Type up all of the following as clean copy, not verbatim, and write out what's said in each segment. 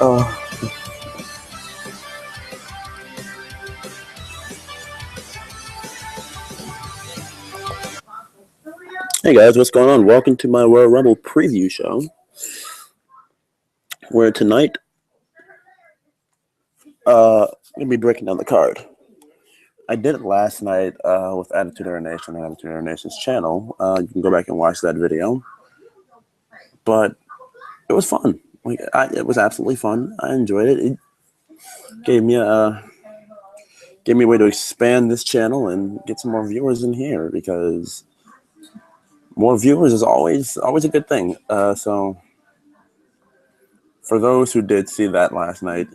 Hey guys, what's going on? Welcome to my Royal Rumble preview show. Where tonight, I'm gonna be breaking down the card. I did it last night with Attitude Era Nation on Attitude Era Nation's channel. You can go back and watch that video. But it was fun. It was absolutely fun. I enjoyed it. It gave me a way to expand this channel and get some more viewers in here, because more viewers is always a good thing. So for those who did see that last night,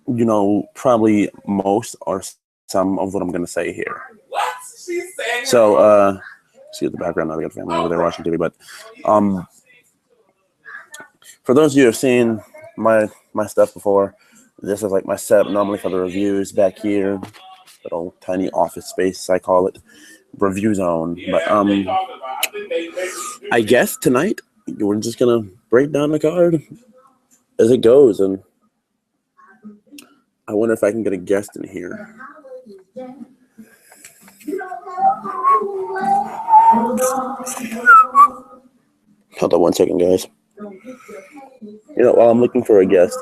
you know probably most or some of what I'm going to say here. What? She's saying so, see the background now. We got family over there watching TV. But for those of you who have seen my stuff before, this is like my setup normally for the reviews back here. Little tiny office space, I call it, review zone. But I guess tonight we're just gonna break down the card as it goes, and I wonder if I can get a guest in here. Hold on 1 second, guys. While I'm looking for a guest,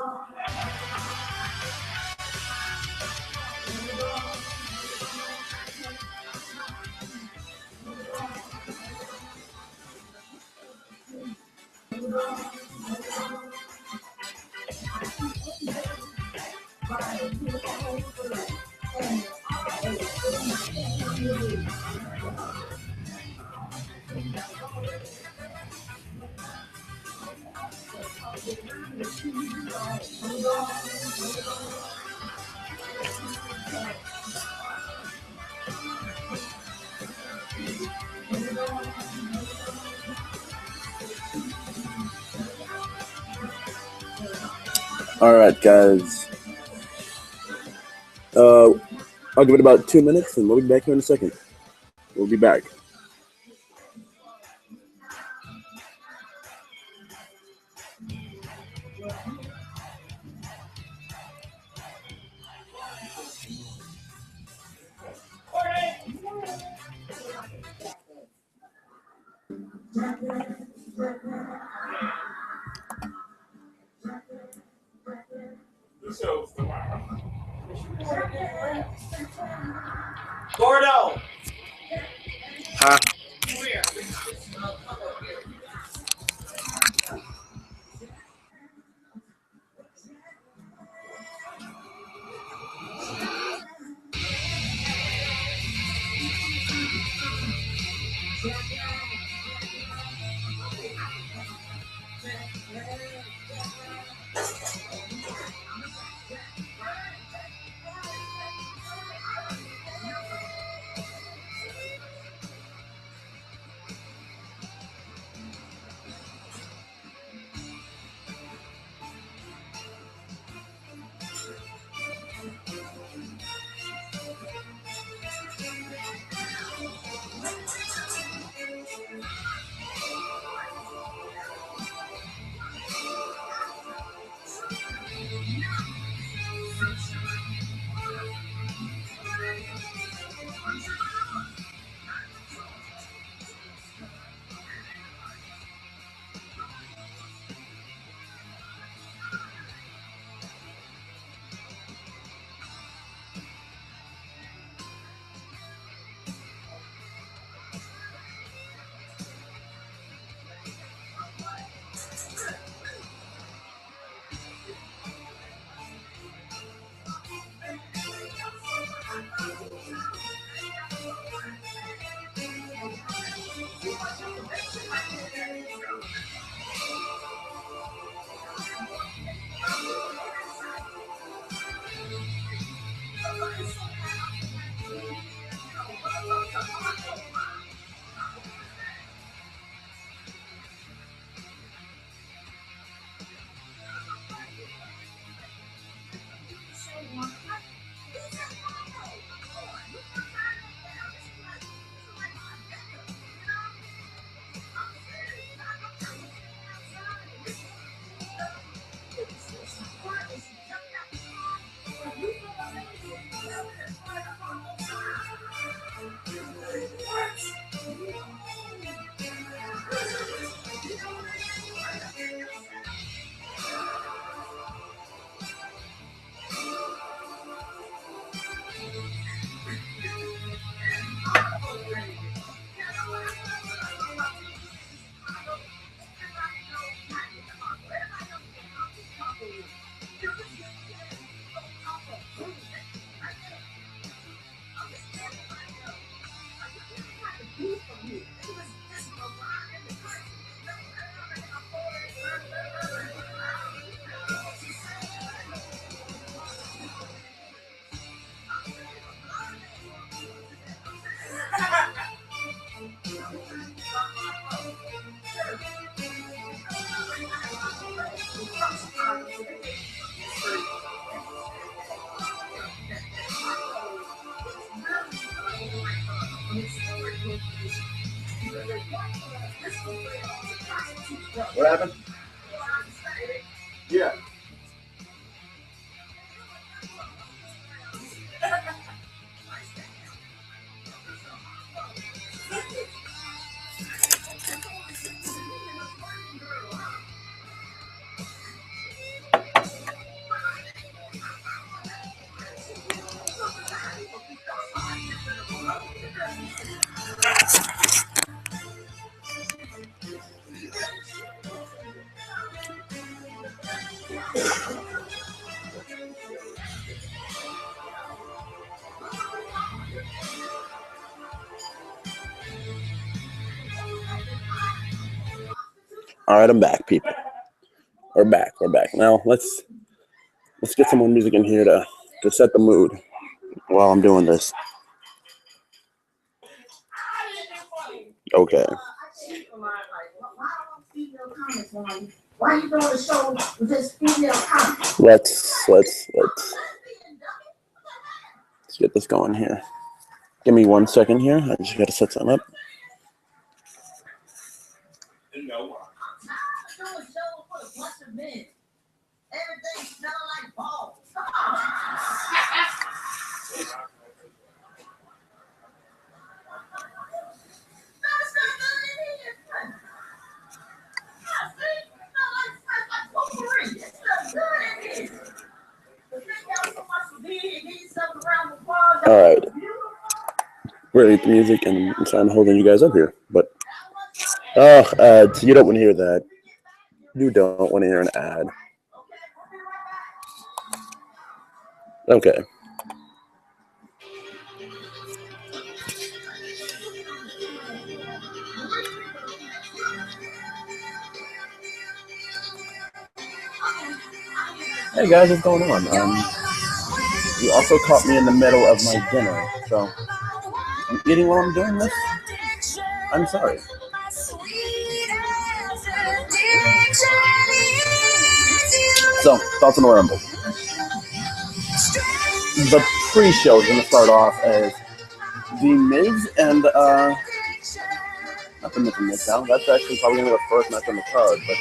all right, guys. I'll give it about 2 minutes, and we'll be back here in a second. We'll be back. the show's tomorrow. Gordo! Huh? Come here. What happened? Yeah. All right, I'm back, people. We're back. Now let's get some more music in here to set the mood while I'm doing this. Okay. Why you doing a show with this female comic? Let's get this going here. Give me 1 second here. I just gotta set something up. No. Everything smells like balls. All right. Really, the music, and I'm sorry I'm holding you guys up here, but you don't want to hear that. You don't want to hear an ad. Okay. Hey guys, what's going on? You also caught me in the middle of my dinner, so I'm eating while I'm doing this. I'm sorry. So, thoughts on the Rumble. The pre-show is going to start off as The Miz and, not the Miz and Midtown, that's actually probably going to be the first match on the card, but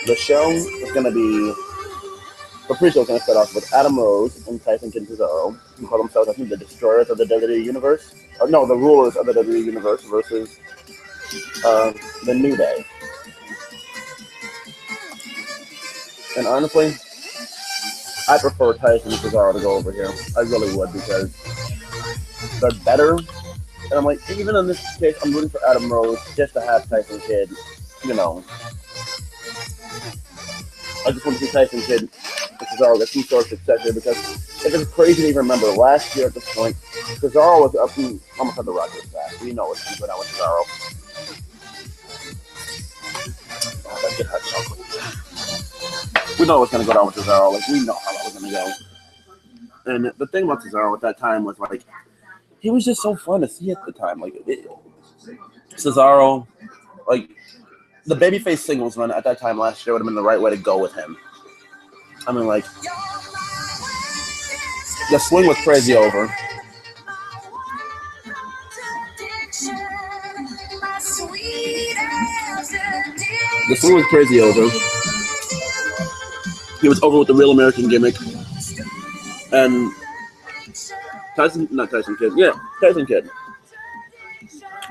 the show is going to be, the pre-show is going to start off with Adam Rose and Tyson Kidd Cesaro, who call themselves, I think, the Destroyers of the WWE Universe. No, the Rulers of the WWE Universe versus the New Day. And honestly, I prefer Tyson and Cesaro to go over here. I really would, because they're better. And I'm like, even in this case, I'm rooting for Adam Rose just to have Tyson Kidd, you know. I just want to see Tyson Kidd and Cesaro get some sort of success here, because if it's crazy to even remember, last year at this point, Cesaro was up and almost had the Rogers back. We know what's going to go down with Cesaro. Oh, that good hot chocolate. We know what's going to go down with Cesaro. Like, we know how that was going to go. And the thing about Cesaro at that time was, like, he was just so fun to see at the time. Like, Cesaro, like, the babyface singles run at that time last year would have been the right way to go with him. I mean, like, the swing was crazy over. The swing was crazy over. He was over with the Real American gimmick. And Tyson Kidd.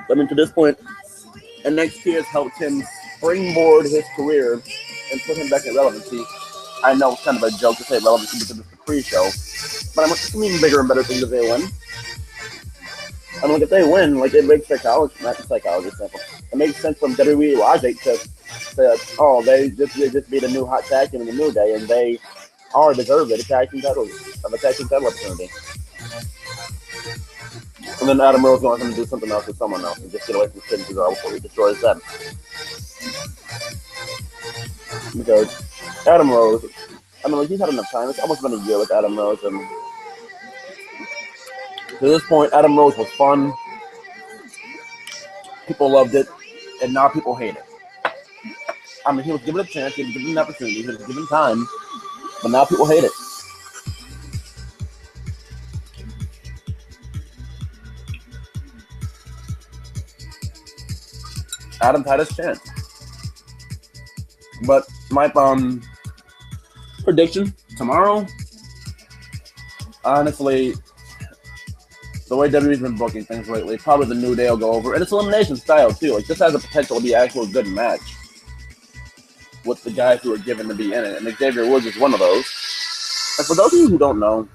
I mean, to this point, NXT has helped him springboard his career and put him back in relevancy. I know it's kind of a joke to say relevancy because it's the pre-show, but I'm it's an even bigger and better thing if they win. I mean, like, if they win, like, it makes psychology, not psychology simple. It makes sense from WWE logic to say, oh, they just beat a new hot tag team in the New Day, and they are deserved of a tag team title opportunity. And then Adam Rose wants him to do something else with someone else and just get away from Kidd and Cesaro before he destroys them. Because Adam Rose, I mean, like, he's had enough time. It's almost been a year with Adam Rose, and to this point, Adam Rose was fun. People loved it, and now people hate it. I mean, he was given a chance, he was given an opportunity, he was given time, but now people hate it. Adam Titus chance. But my prediction tomorrow, honestly, the way WWE's been booking things lately, probably the New Day will go over. And it's elimination style, too. Like, this has the potential to be actually a good match with the guys who are given to be in it. And Xavier Woods is one of those. And for those of you who don't know,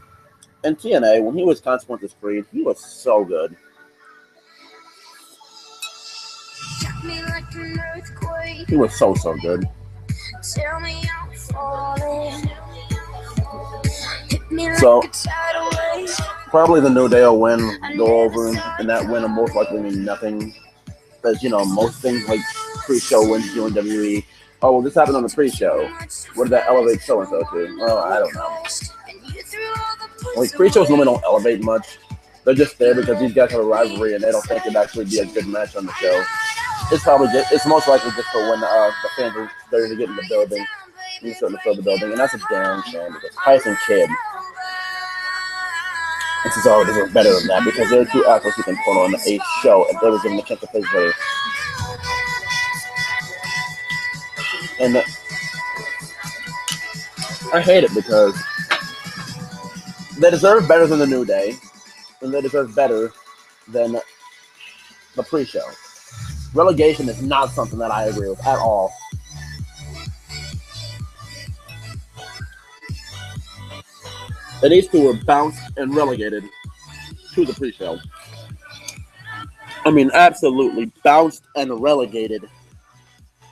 in TNA, when he was Consequences Creed, he was so good. He was so good. So, probably the New Day will win, go over, and that win will most likely mean nothing. Because, you know, most things like pre-show wins doing WWE. Oh, well, this happened on the pre-show. What did that elevate so-and-so to? Well, I don't know. Like, pre-shows normally don't elevate much. They're just there because these guys have a rivalry and they don't think it'd actually be a good match on the show. It's most likely just for when the fans are starting to get in the building. He's starting to fill the building, and that's a damn shame because Tyson Kidd. This is already better than that because there are two athletes who can put on a show if they were given the chance to play better. And I hate it because they deserve better than the New Day, and they deserve better than the pre-show. Relegation is not something that I agree with at all. And these two were bounced and relegated to the pre-show. I mean, absolutely bounced and relegated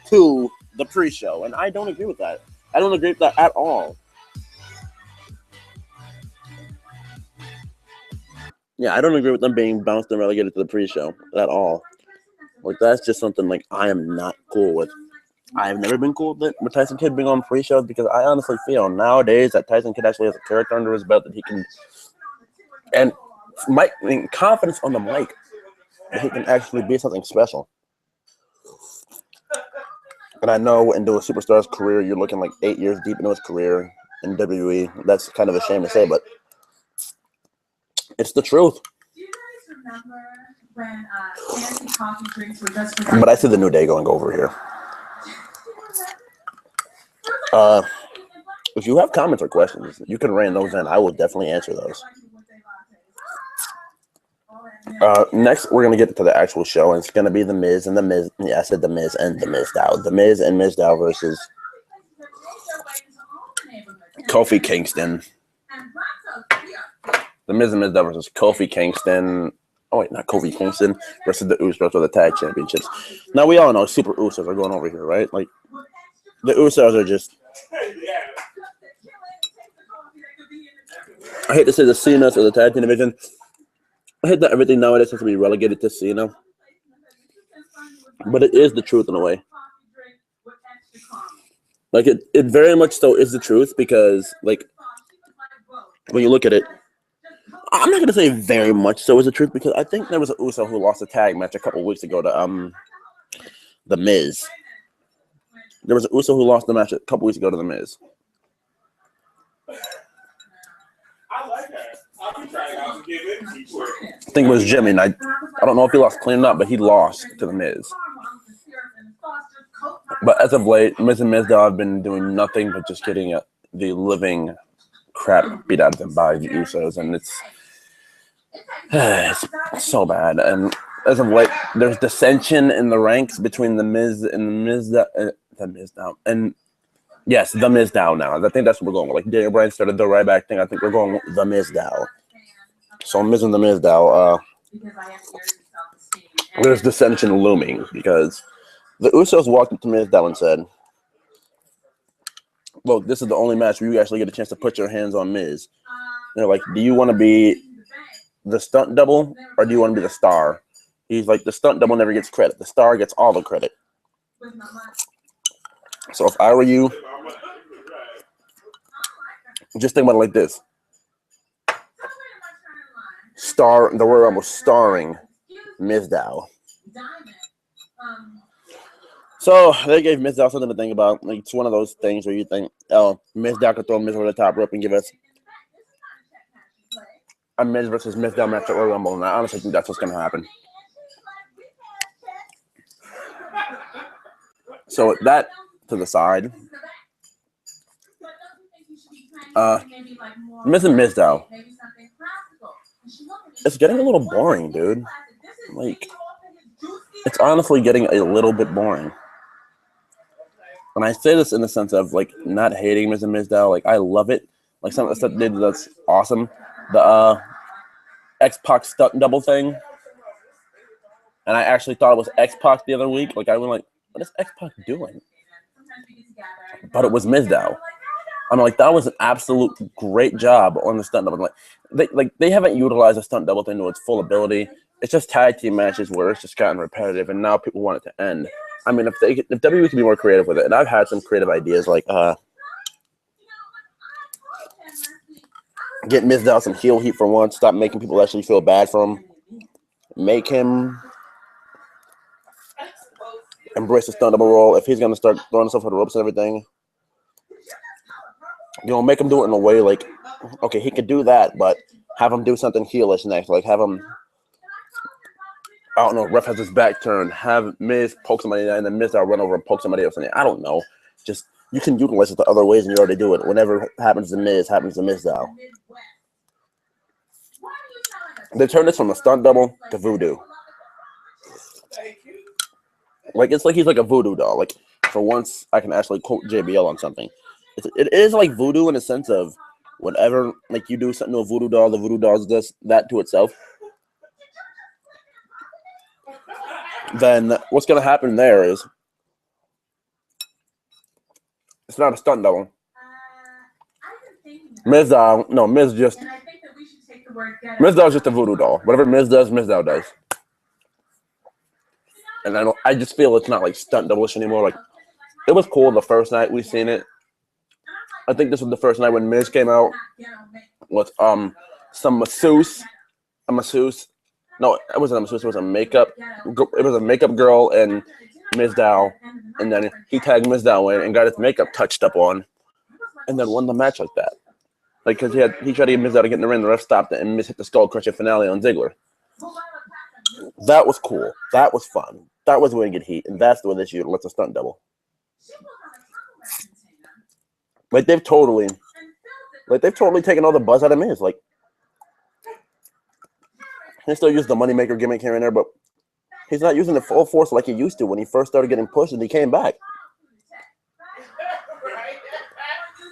to the pre-show. And I don't agree with that. I don't agree with that at all. Yeah, I don't agree with them being bounced and relegated to the pre-show at all. Like, that's just something, like, I am not cool with. I've never been cool with Tyson Kidd being on pre-shows because I honestly feel nowadays that Tyson Kidd actually has a character under his belt that he can, and confidence on the mic that he can actually be something special. And I know into a superstar's career, you're looking like 8 years deep into his career in WWE. That's kind of a shame to say, but it's the truth. Do you guys remember when fancy coffee drinks were just for... But I see the New Day going over here. If you have comments or questions, you can rein those in. I will definitely answer those. Next, we're going to get to the actual show, and it's going to be The Miz and The Miz. Yeah, I said The Miz and The Mizdow. The Miz and Mizdow versus Kofi Kingston. The Miz and Mizdow versus Kofi Kingston. Oh, wait, not Kofi Kingston versus the Usos for the tag championships. Now, we all know Super Usos are going over here, right? Like, the Usos are just... I hate to say the Cenas or the tag team division. I hate that everything nowadays has to be relegated to Cena. But it is the truth in a way. Like, it very much so is the truth because, like, when you look at it, I'm not going to say very much so is the truth because I think there was an Uso who lost a tag match a couple weeks ago to The Miz. There was an Uso who lost the match a couple weeks ago to The Miz. I like that. I'll be trying out to give it to you. I think it was Jimmy, and I don't know if he lost clean or not, but he lost to The Miz. But as of late, Miz and Mizdow have been doing nothing but just getting the living crap beat out of them by the Usos, and it's so bad. And as of late, there's dissension in the ranks between The Miz and The Mizdow. And yes, The Mizdow now. I think that's what we're going with. Like Daniel Bryan started the Ryback thing. I think we're going with The Mizdow. So Miz and The Mizdow, there's dissension looming because the Usos walked up to Mizdow and said, "Look, this is the only match where you actually get a chance to put your hands on Miz." They're like, "Do you want to be the stunt double or do you want to be the star?" He's like, "The stunt double never gets credit. The star gets all the credit." So if I were you, just think about it like this. The Royal Rumble starring Mizdow. So they gave Mizdow something to think about. Like, it's one of those things where you think, oh, Mizdow could throw Miz over the top rope and give us a Miz versus Mizdow match at Royal Rumble. And I honestly think that's what's going to happen. So that to the side. Ms. and Mizdow. It's getting a little boring, dude. Like, it's honestly getting a little bit boring. And I say this in the sense of, like, not hating Ms. and Mizdow. Like, I love it. Like, some of the stuff they did that's awesome. The X-Pac stunt double thing. And I actually thought it was X-Pac the other week. Like, I was like, what is X-Pac doing? But it was Mizdow. I'm like, that was an absolute great job on the stunt double. They haven't utilized the stunt double thing to its full ability. It's just tag team matches where it's just gotten repetitive, and now people want it to end. I mean, if WWE could be more creative with it, and I've had some creative ideas like get Mizdow some heel heat for once, stop making people actually feel bad for him, make him embrace the stunt double role. If he's gonna start throwing himself for the ropes and everything, make him do it in a way like, okay, he could do that, but have him do something heelish next. Like, have him, I don't know, ref has his back turned, have Miz poke somebody and then Mizdow run over and poke somebody else. I don't know. Just, you can utilize it the other ways and you already do it. Whenever happens to Miz, happens to Mizdow. They turned this from a stunt double to voodoo. Like, it's like he's like a voodoo doll. Like, for once, I can actually quote JBL on something. It is like voodoo in the sense of whenever, like, you do something to a voodoo doll, the voodoo doll does that to itself. Then what's going to happen there is it's not a stunt double. Mizdow's just a voodoo doll. Whatever Miz does, Mizdow does. And I just feel it's not like stunt double-ish anymore. Like, it was cool the first night we seen it. I think this was the first night when Miz came out with some masseuse. A masseuse. No, it wasn't a masseuse. It was a makeup. It was a makeup girl and Mizdow. And then he tagged Mizdow in and got his makeup touched up on. And then won the match like that. Like, because he tried to get Mizdow to get in the ring. The ref stopped it and Miz hit the skull crushing finale on Ziggler. That was cool. That was fun. That was the way to get heat. And that's the way they should let the stunt double. Like, they've totally taken all the buzz out of Miz. Like, he still use the moneymaker gimmick here and there, but he's not using the full force like he used to when he first started getting pushed and he came back.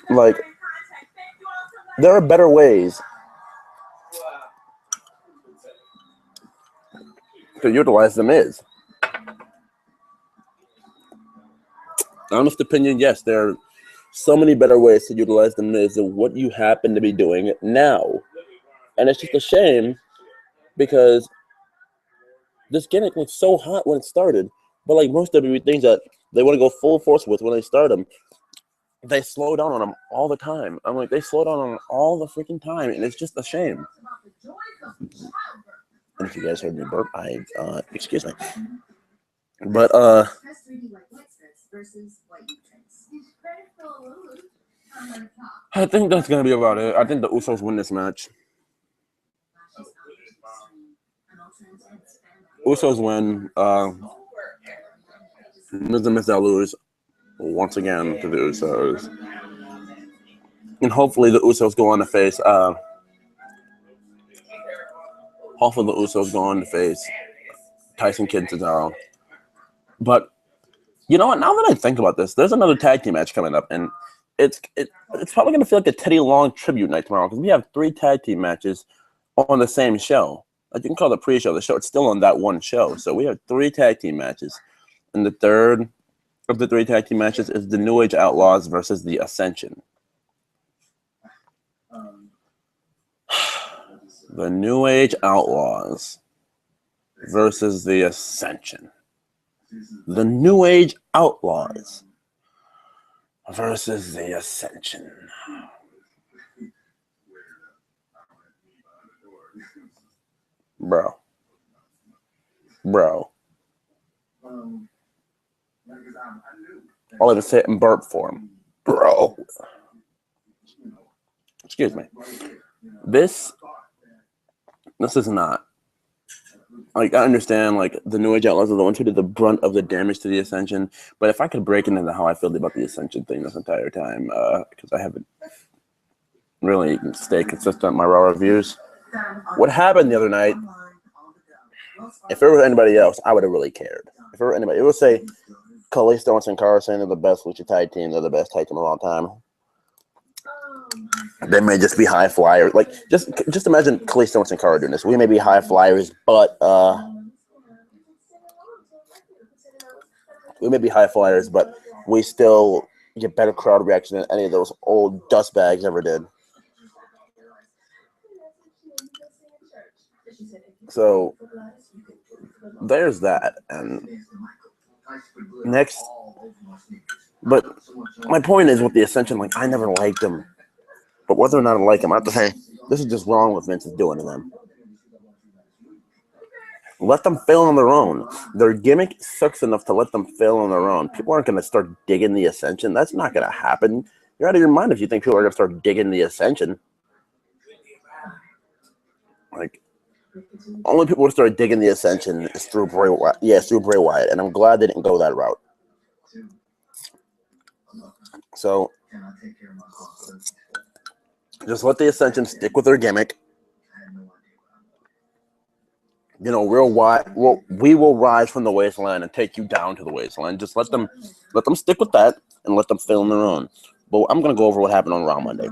Like, there are better ways to utilize the Miz. Honest opinion, yes, there are so many better ways to utilize the Miz than what you happen to be doing now. And it's just a shame because this gimmick was so hot when it started. But like most WWE things that they want to go full force with when they start them, they slow down on them all the time. I'm like, they slow down on them all the freaking time, and it's just a shame. And if you guys heard me burp, excuse me. But I think that's gonna be about it. I think the Usos win this match. Usos win. Miz and Mizdow lose once again to the Usos, and hopefully the Usos go on to face. Hopefully the Usos go on to face Tyson Kidd Cesaro. But you know what? Now that I think about this, there's another tag team match coming up, and it's probably going to feel like a Teddy Long tribute night tomorrow because we have 3 tag team matches on the same show. You can call it the pre-show. The show, it's still on that one show. So we have 3 tag team matches, and the third of the 3 tag team matches is the New Age Outlaws versus the Ascension. The New Age Outlaws versus the Ascension. The New Age Outlaws versus the Ascension. Bro. I'll even say it in burp form. Bro. Excuse me. This is not like I understand like the New Age Outlaws are the ones who did the brunt of the damage to the Ascension. But if I could break into how I feel about the Ascension thing this entire time, because I haven't really stayed consistent in my raw reviews. What happened the other night? If it was anybody else, I would have really cared. If it were anybody, it would say Kalisto and Sin Cara saying they're the best Lucha tag team, they're the best tag team of all time. They may just be high flyers. Like just imagine Kalisto and Sin Cara doing this. We may be high flyers, but we still get better crowd reaction than any of those old dust bags ever did. So there's that. And next, but my point is with the Ascension, like I never liked them. But whether or not I like them, I have to say, this is just wrong what Vince is doing to them. Let them fail on their own. Their gimmick sucks enough to let them fail on their own. People aren't going to start digging the Ascension. That's not going to happen. You're out of your mind if you think people are going to start digging the Ascension. Like, only people who start digging the Ascension is through Bray Wyatt. Yeah, through Bray Wyatt. And I'm glad they didn't go that route. So, just let the Ascension stick with their gimmick. You know, we will rise from the wasteland and take you down to the wasteland. Just let them stick with that and let them fail on their own. But I'm gonna go over what happened on Raw Monday.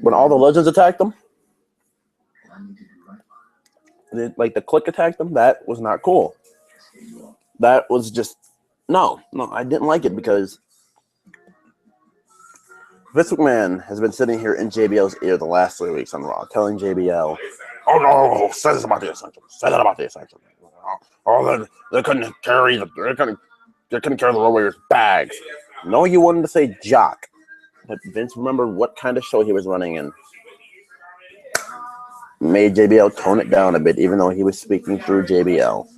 When all the legends attacked them, like the Clique attacked them, that was not cool. That was just no, I didn't like it because Vince McMahon has been sitting here in JBL's ear the last 3 weeks on Raw, telling JBL, "Oh no, say this about the Ascension. Say that about the Ascension. Oh, they couldn't carry the Road Warriors bags." No, you wanted to say jock, but Vince remembered what kind of show he was running and made JBL tone it down a bit, even though he was speaking through JBL.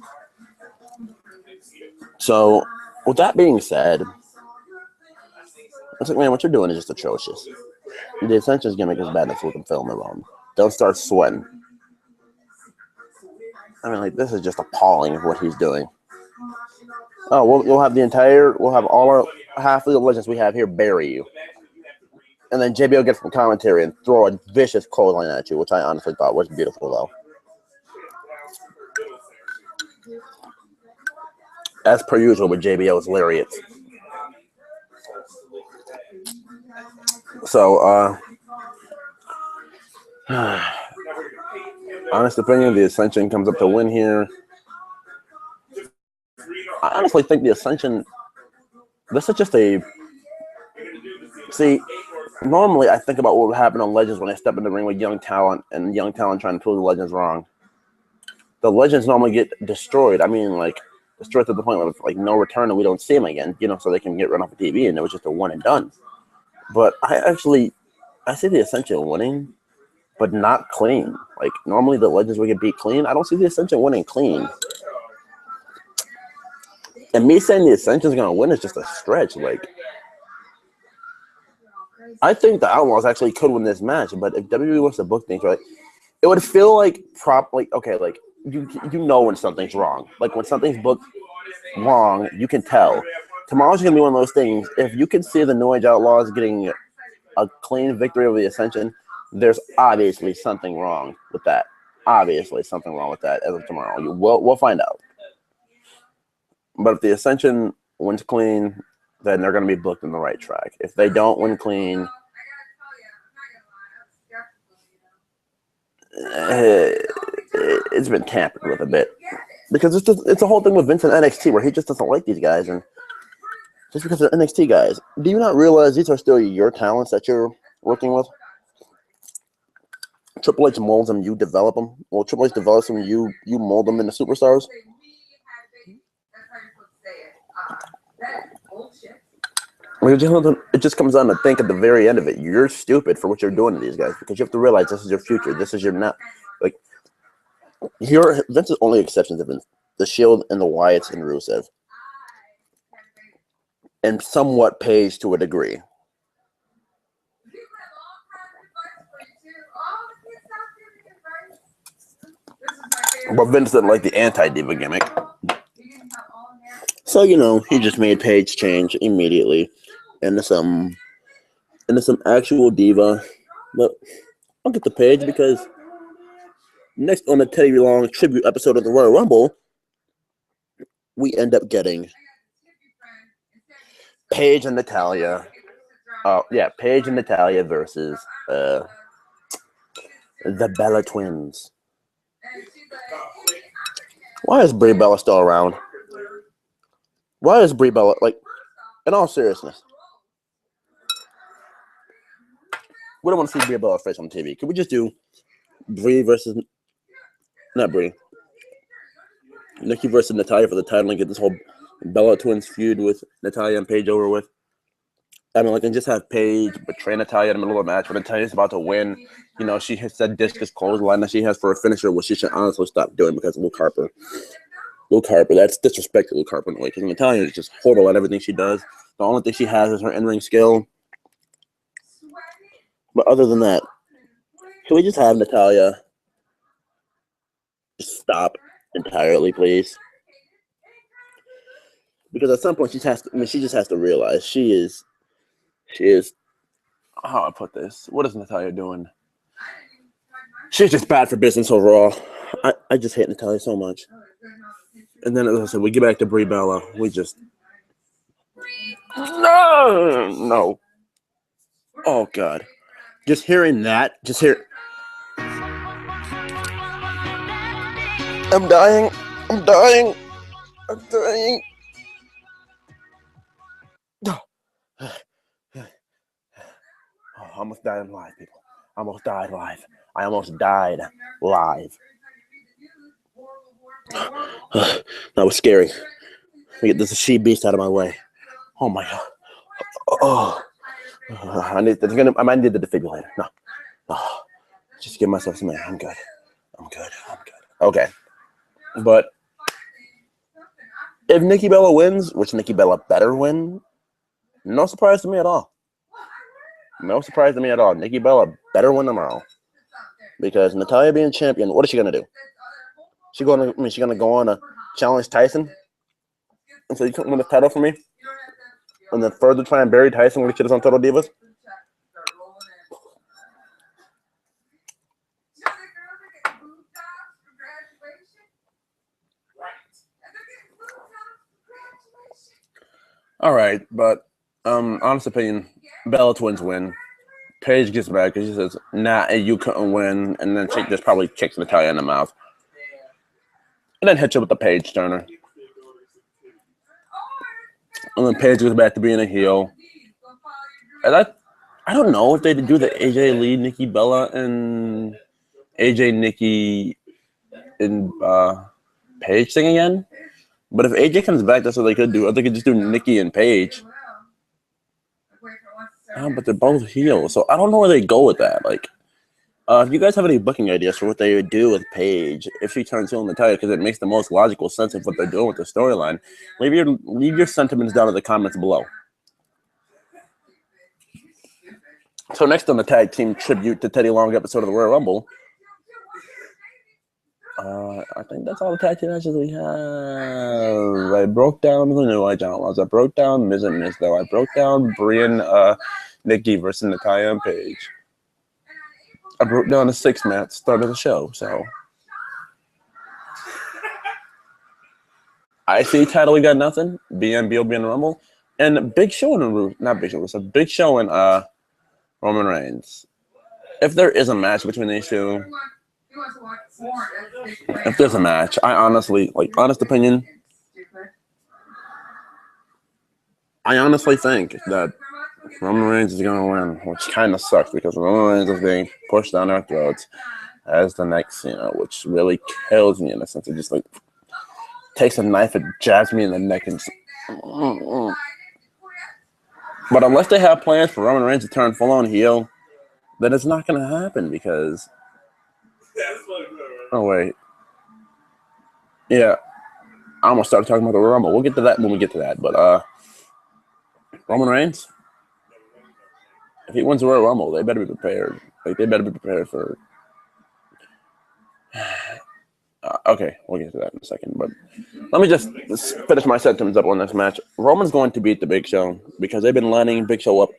So, with that being said, it's like, man, what you're doing is just atrocious. The Ascension's gimmick is bad enough we can film their own. Don't start sweating. I mean, like, this is just appalling of what he's doing. Oh, we'll have all our half of the legends we have here bury you. And then JBL gets from commentary and throw a vicious clothesline at you, which I honestly thought was beautiful, though. As per usual with JBL's lariats. So, honest opinion, the Ascension comes up to win here. I honestly think the Ascension, this is just a... See, normally I think about what would happen on Legends when they step in the ring with young talent and young talent trying to prove the Legends wrong. The Legends normally get destroyed. I mean, like, destroyed to the point where, like, no return and we don't see them again, you know, so they can get run off the TV and it was just a one and done. But I see the Ascension winning, but not clean. Like, normally the Legends would get beat clean. I don't see the Ascension winning clean. And me saying the Ascension's going to win is just a stretch. Like, I think the Outlaws actually could win this match, but if WWE wants to book things right, it would feel like you know when something's wrong. Like, when something's booked wrong, you can tell. Tomorrow's going to be one of those things. If you can see the New Age Outlaws getting a clean victory over the Ascension, there's obviously something wrong with that. Obviously something wrong with that as of tomorrow. We'll find out. But if the Ascension wins clean, then they're going to be booked in the right track. If they don't win clean, it's been tampered with a bit. Because it's a whole thing with Vince and NXT where he just doesn't like these guys. And just because they're NXT guys, do you not realize these are still your talents that you're working with? Triple H molds them, you develop them. Well, Triple H develops them, you mold them into superstars. It just comes down to think at the very end of it, you're stupid for what you're doing to these guys because you have to realize this is your future. This is your not. Like, here, Vince's only exceptions have been the Shield and the Wyatts and Rusev. And somewhat Paige to a degree. But Vince didn't like the anti-diva gimmick. So, you know, he just made Paige change immediately into some actual diva. But I'll get the Paige because next on the Teddy Long tribute episode of the Royal Rumble, we end up getting Paige and Natalya. Paige and Natalya versus the Bella Twins. Why is Brie Bella still around? Why is Brie Bella, like, in all seriousness, we don't want to see Brie Bella face on TV. Could we just do Brie versus, not Brie, Nikki versus Natalya for the title and get this whole Bella Twins feud with Natalya and Paige over with? I mean, like, and just have Paige betray Natalya in the middle of the match when Natalya's about to win. You know, she hits that discus clothesline that she has for a finisher, which she should honestly stop doing because of Luke Harper. Luke Harper, that's disrespect to Luke Harper in a way, because Natalya is just horrible at everything she does. The only thing she has is her in-ring skill. But other than that, can we just have Natalya just stop entirely, please? Because at some point she just has to realize she is, how I put this, what is Natalya doing? She's just bad for business overall. I just hate Natalya so much. And then, as I said, we get back to Brie Bella. We just... No. Oh, God. Just hearing that, I'm dying. Oh, I almost died live, people. I almost died live. That was scary. Let me get this she beast out of my way. Oh my God. Oh, I might need the defibrillator. No. Oh, just give myself some air. I'm good. Okay. But if Nikki Bella wins, which Nikki Bella better win, no surprise to me at all. Nikki Bella better win tomorrow. Because Natalya being champion, what is she gonna do? She's gonna go on to challenge Tyson? And so you couldn't win the title for me? And then further try and bury Tyson when he gets on Total Divas? All right, but honest opinion, Bella Twins win. Paige gets back because she says, "Nah, you couldn't win," and then she just probably kicks Natalya in the mouth, and then hits her with the Paige Turner. And then Paige goes back to being a heel. And I don't know if they do the AJ Lee, Nikki Bella, and AJ Nikki and Paige thing again. But if AJ comes back, that's what they could do. Or they could just do Nikki and Paige. But they're both heels, so I don't know where they go with that. Like, if you guys have any booking ideas for what they would do with Paige if she turns heel in the title, because it makes the most logical sense of what they're doing with the storyline, leave your sentiments down in the comments below. So next on the tag team tribute to Teddy Long episode of the Royal Rumble, I think that's all the tag team matches we have. I broke down the New Age Outlaws. I broke down Miz and Miz, though. I broke down Brie and Nikki versus Natalya and Paige. I broke down the 6-match start of the show, so I see title we got nothing. BNB will be in the Rumble. And Big Show in not Big Show, it's a Big Show in Roman Reigns. If there is a match between these two, if there's a match, I honestly, honest opinion, I honestly think that Roman Reigns is going to win, which kind of sucks because Roman Reigns is being pushed down our throats as the next Cena, which really kills me in a sense. It just takes a knife and jabs me in the neck and But unless they have plans for Roman Reigns to turn full-on heel, then it's not going to happen because... Oh, wait. Yeah. I almost started talking about the Rumble. We'll get to that when we get to that. But Roman Reigns, if he wins the Royal Rumble, they better be prepared. They better be prepared for Okay, we'll get to that in a second. But let me just finish my sentence up on this match. Roman's going to beat the Big Show because they've been lining Big Show up.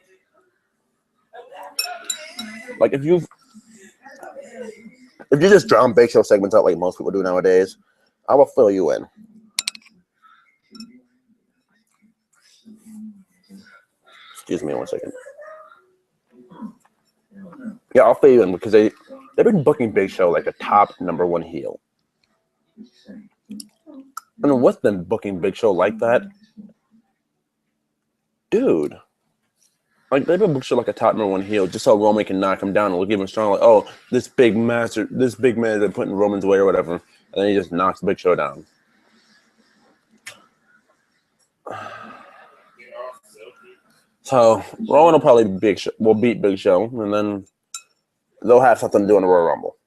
Like if you just drown Big Show segments out like most people do nowadays, I will fill you in. Excuse me 1 second. Yeah, I'll fill you in because they've been booking Big Show like a top #1 heel. And what's been booking Big Show like that? Dude. Like they've been booked like a top #1 heel just so Roman can knock him down and look even stronger. Like, oh, this big man they're putting Roman's way or whatever. And then he just knocks Big Show down. So Roman will probably beat Big Show, and then they'll have something to do in the Royal Rumble.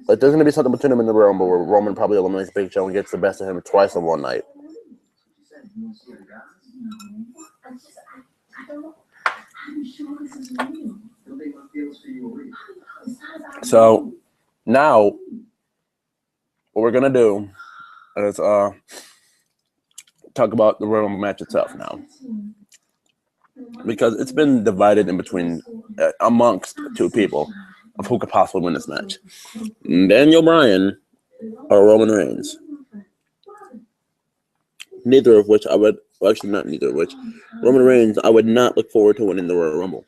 But there's going to be something between them in the Royal Rumble where Roman probably eliminates Big Show and gets the best of him twice in one night. So now what we're going to do is talk about the Royal Rumble match itself now. Because it's been divided in between, amongst two people of who could possibly win this match. Daniel Bryan or Roman Reigns. Neither of which I would, well, actually not neither of which. Roman Reigns, I would not look forward to winning the Royal Rumble.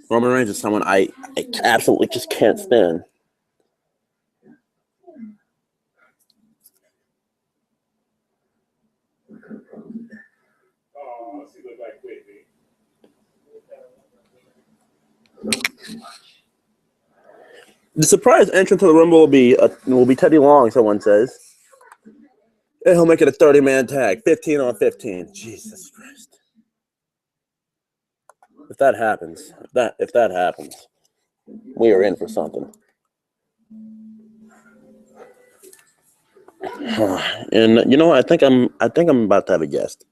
Roman Reigns is someone I absolutely just can't stand. The surprise entrant to the Rumble will be Teddy Long, someone says. And he'll make it a 30-man tag, 15 on 15. Jesus Christ. If that happens, if that happens, we are in for something. And you know what? I think I'm about to have a guest.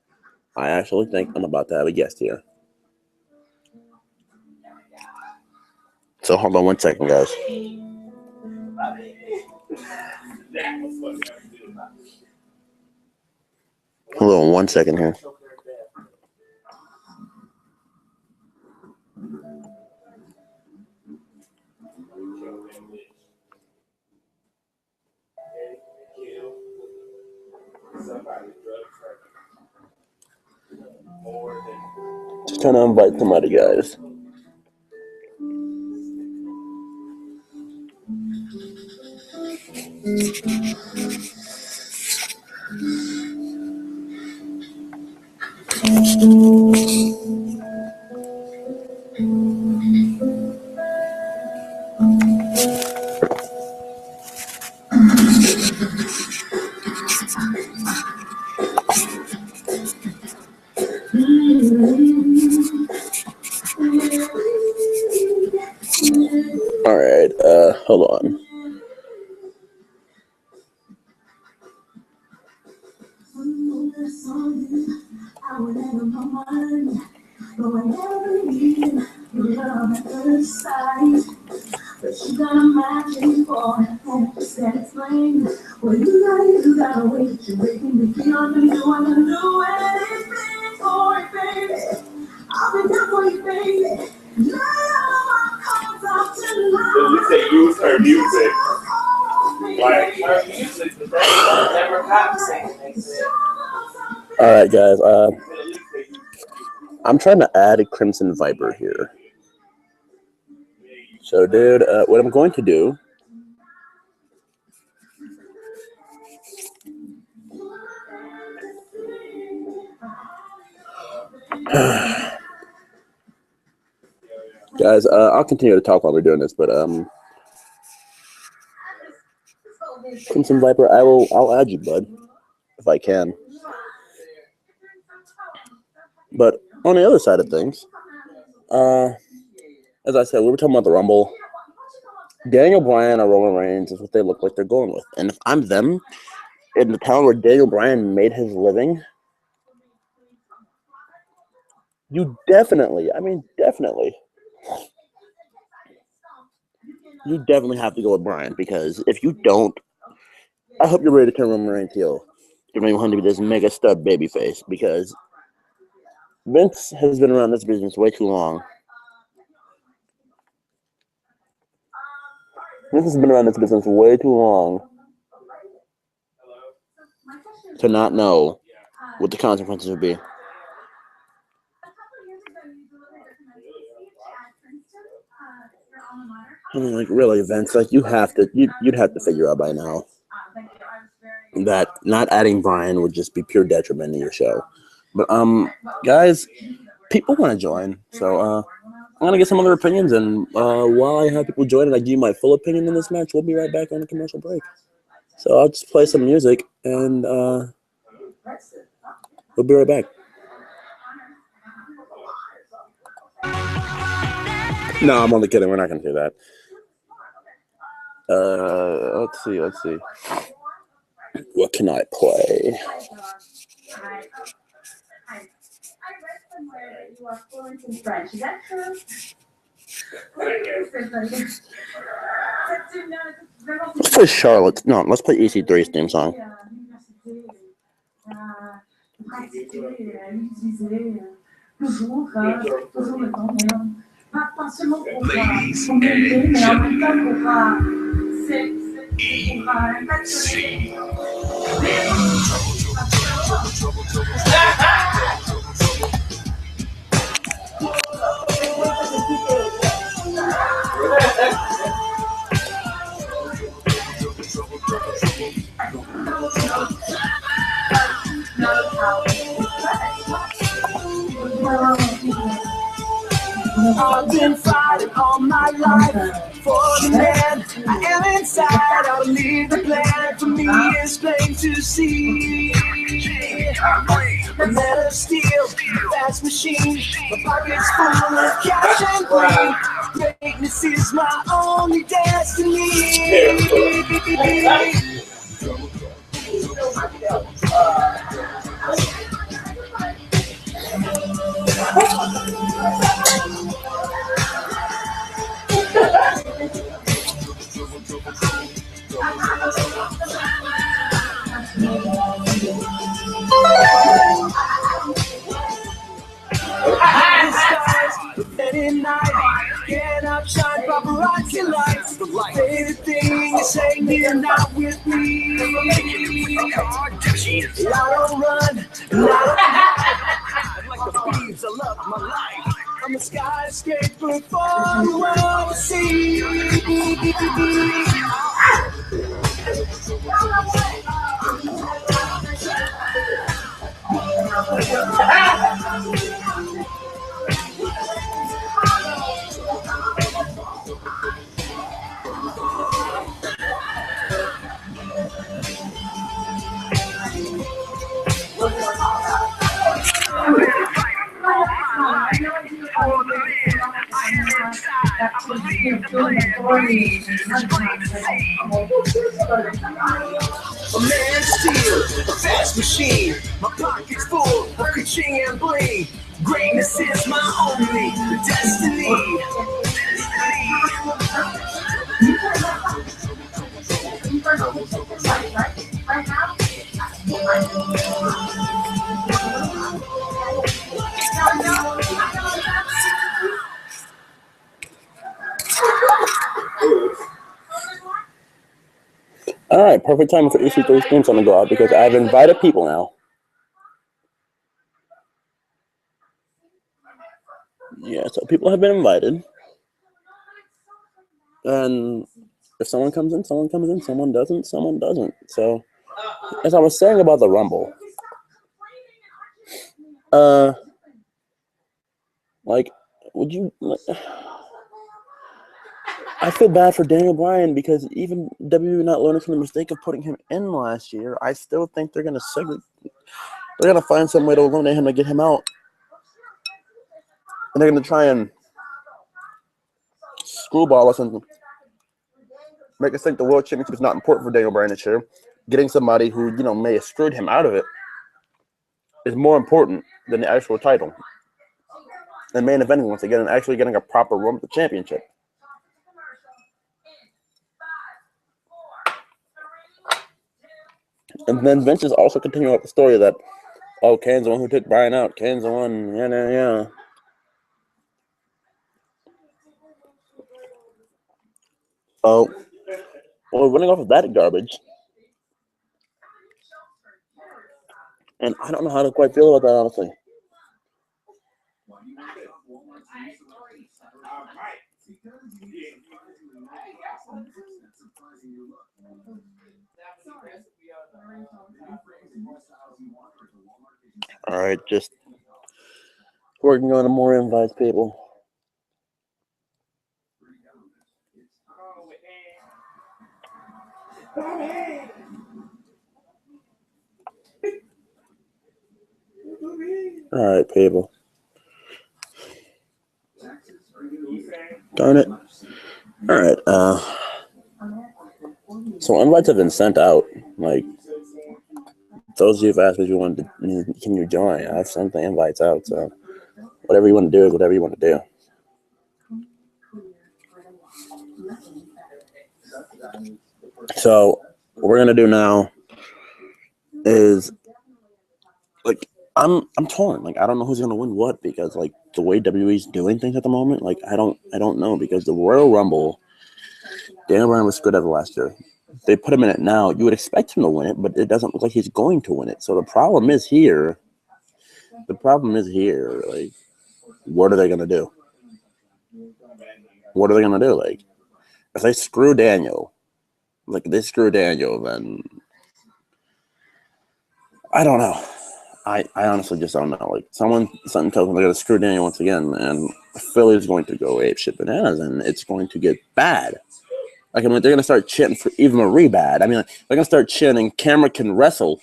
I actually think I'm about to have a guest here. So hold on 1 second, guys. Hold on 1 second here. Just trying to invite somebody, guys. All right, hold on. You say use her music. Like her music, the best never happened. All right, guys. I'm trying to add a Crimson Viper here. So, dude, what I'm going to do. Guys, I'll continue to talk while we're doing this, but Crimson Viper, I'll add you, bud, if I can. But on the other side of things, as I said, we were talking about the Rumble. Daniel Bryan or Roman Reigns is what they look like they're going with. And if I'm them, in the town where Daniel Bryan made his living, you definitely you definitely have to go with Brian, because if you don't, I hope you're ready to turn Roman Reigns heel. You don't even want to be this mega stud babyface, because Vince has been around this business way too long. Vince has been around this business way too long to not know what the consequences would be. I mean, like, really, Vince, like, you'd have to figure out by now that not adding Brian would just be pure detriment to your show. But guys, people want to join, so I'm gonna get some other opinions, and while I have people join and I give you my full opinion in this match, we'll be right back on a commercial break. So I'll just play some music, and we'll be right back. No, I'm only kidding. We're not gonna do that. Let's see. What can I play? Let's play Charlotte. No, let's play EC3's theme song. Ladies and gentlemen, EC. I've been fighting all my life for the man I am inside. I believe the plan for me is plain to see. A man of steel, fast machine, my pockets full of cash and green. Greatness is my only destiny. Get up, shine, paparazzi lights. Favorite thing is hanging out with me. I don't run, and I don't like the bees, I love my life. I'm a skyscraper for the world to see. A man steel, a fast machine. My pockets full of ka-ching and bling. Greatness is my only destiny. All right, perfect time for EC3's theme song to go out, because I've invited people now. Yeah, so people have been invited. And if someone comes in, someone comes in. Someone doesn't, someone doesn't. So, as I was saying about the Rumble, like, would you... I feel bad for Daniel Bryan, because even WWE not learning from the mistake of putting him in last year, I still think they're gonna find some way to eliminate him to get him out, and they're gonna try and screwball us and make us think the world championship is not important for Daniel Bryan this year. Getting somebody who may have screwed him out of it is more important than the actual title and main eventing once again, and actually getting a proper run with the championship. And then Vince is also continuing with the story that, oh, Kane's the one who took Bryan out. Kane's the one, yeah. Oh, well, running off of that garbage. And I don't know how to quite feel about that, honestly. All right, just working on more invites, people. All right, people. Darn it. All right. So invites have been sent out. Like, those of you who've asked me if you wanted to, can you join? I've sent the invites out. So whatever you want to do is whatever you want to do. So what we're gonna do now is, like, I'm torn. Like, I don't know who's gonna win what, because like the way WWE's doing things at the moment, like I don't know, because the Royal Rumble, Daniel Bryan was good at it last year. They put him in it now. You would expect him to win it, but it doesn't look like he's going to win it. So the problem is here. Like, what are they gonna do? What are they gonna do? Like, if they screw Daniel, then I don't know. I honestly just don't know. Like, something tells me they're gonna screw Daniel once again, man. Philly's going to go apeshit bananas, and it's going to get bad. Like, I mean, they're gonna start chanting for Eva Marie bad. I mean, like, they're gonna start chanting Cameron can wrestle.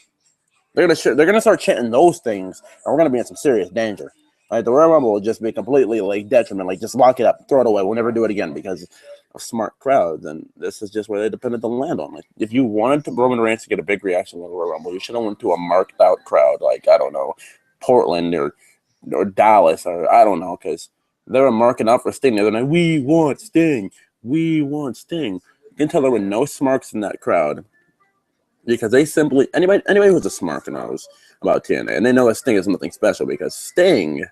They're gonna start chanting those things, and we're gonna be in some serious danger. Like, the Royal Rumble will just be completely like detriment. Like, just lock it up, throw it away. We'll never do it again because of smart crowds. And this is just where they depended to land on. Like, if you wanted Roman Reigns to get a big reaction in the Royal Rumble, you should have went to a marked out crowd. Like, I don't know, Portland or Dallas, or I don't know, because they were marking out for Sting the other night. We want Sting. You can tell there were no smarks in that crowd, because they simply, anybody who's a smart knows about TNA, and they know that Sting is nothing special, because Sting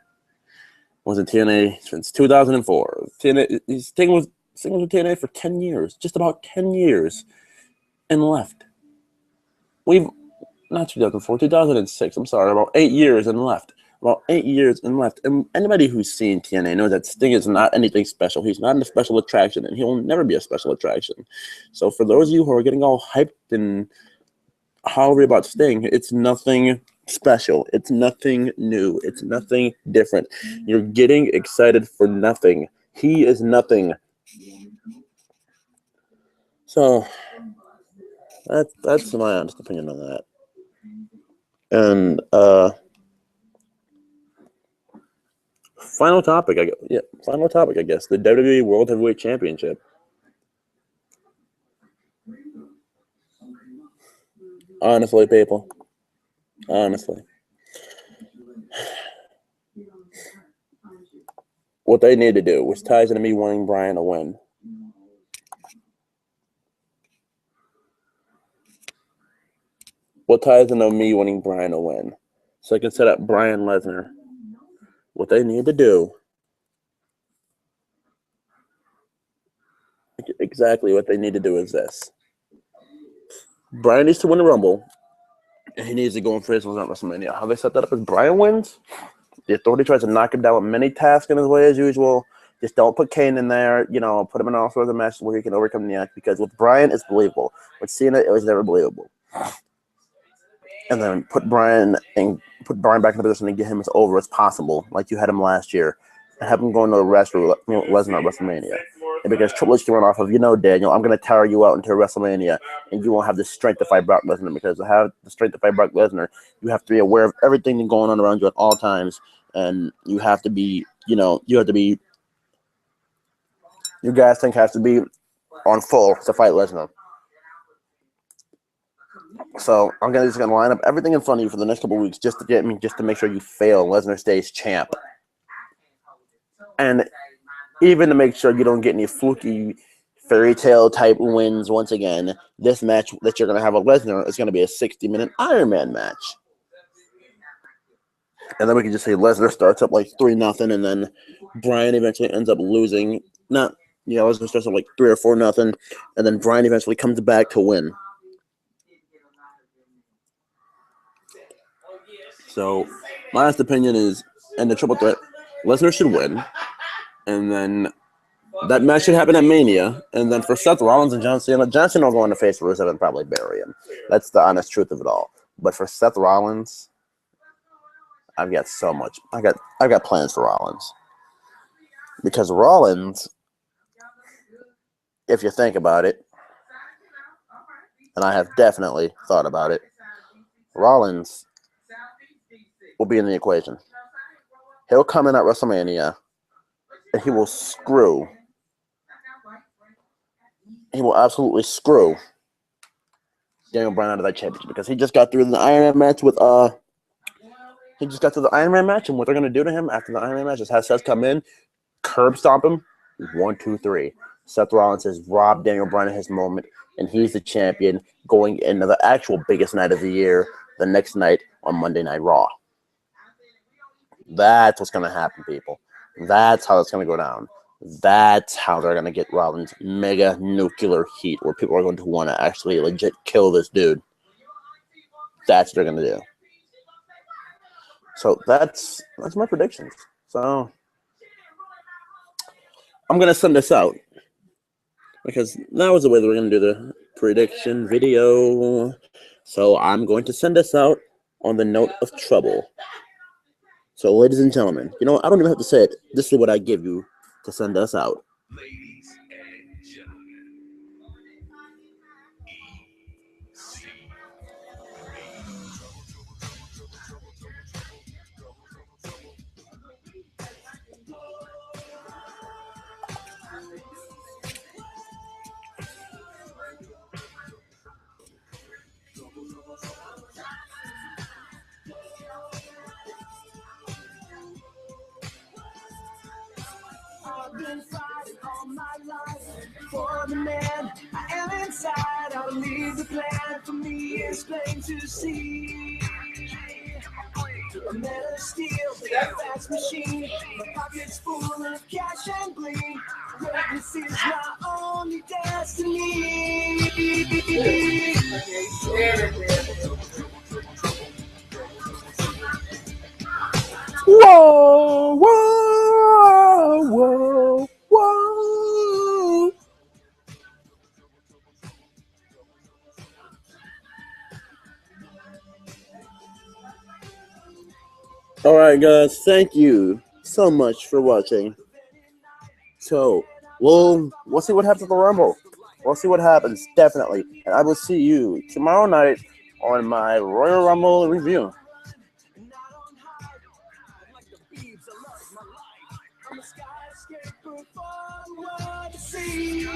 was in TNA since 2004. Sting was in TNA for 10 years, just about 10 years, and left. Not 2004, 2006, I'm sorry, about 8 years and left. And anybody who's seen TNA knows that Sting is not anything special. He's not a special attraction, and he will never be a special attraction. So for those of you who are getting all hyped and however about Sting, it's nothing special. It's nothing new. It's nothing different. You're getting excited for nothing. He is nothing. So that's my honest opinion on that. And final topic, I guess. The WWE World Heavyweight Championship. Honestly, people. What they need to do, which ties into me wanting Bryan to win. What ties into me wanting Bryan to win? So I can set up Bryan Lesnar. What they need to do, exactly what they need to do is this. Bryan needs to win the Rumble, and he needs to go in for his wins at WrestleMania. How they set that up is Bryan wins. The Authority tries to knock him down with many tasks in his way as usual. Just don't put Kane in there. Put him in all sorts of matches where he can overcome the act, because with Bryan, it's believable. With Cena, it was never believable. And then put Bryan back in the position and get him as over as possible, like you had him last year, and have him going to the rest with Lesnar at WrestleMania. And because Triple H can run off of, Daniel, I'm going to tire you out until WrestleMania, and you won't have the strength to fight Brock Lesnar. Because to have the strength to fight Brock Lesnar, you have to be aware of everything that's going on around you at all times, and you have to be, your gas tank has to be on full to fight Lesnar. So I'm just gonna line up everything in front of you for the next couple of weeks, just to make sure you fail. Lesnar stays champ, and even to make sure you don't get any fluky fairy tale type wins once again. This match that you're going to have with Lesnar is going to be a 60-minute Iron Man match. And then we can just say Lesnar starts up like 3-0, and then Bryan eventually ends up losing. Lesnar starts up like 3 or 4-0, and then Bryan eventually comes back to win. So my honest opinion is, in the triple threat, Lesnar should win, and then that match should happen at Mania, and then for Seth Rollins and John Cena will go on to face Rusev and probably bury him. That's the honest truth of it all. But for Seth Rollins, I've got so much. I've got plans for Rollins, because Rollins, if you think about it, and I have definitely thought about it, Rollins will be in the equation. He'll come in at WrestleMania, and he will screw. He will absolutely screw Daniel Bryan out of that championship, because he just got through the Iron Man match with He just got to the Iron Man match, and what they're going to do to him after the Iron Man match is have Seth come in, curb stomp him, 1, 2, 3. Seth Rollins has robbed Daniel Bryan of his moment, and he's the champion going into the actual biggest night of the year, the next night on Monday Night Raw. That's what's going to happen, people. That's how it's going to go down. That's how they're going to get Rollins mega nuclear heat, where people are going to want to actually legit kill this dude. That's what they're going to do. So that's my predictions. So I'm going to send this out, because that was the way that we're going to do the prediction video. So I'm going to send this out on the note of trouble. So, ladies and gentlemen, you know what? I don't even have to say it. This is what I give you to send us out. Ladies and gentlemen, I've been fighting all my life for the man I am inside. I'll leave the plan, for me is plain to see. A man of steel, a fast machine, my pockets full of cash and bling. Greatness is my only destiny. Whoa, whoa, whoa, whoa. All right, guys, thank you so much for watching. So we'll see what happens at the Rumble. We'll see what happens, definitely. And I will see you tomorrow night on my Royal Rumble review. I'm a skyscraper for the sea.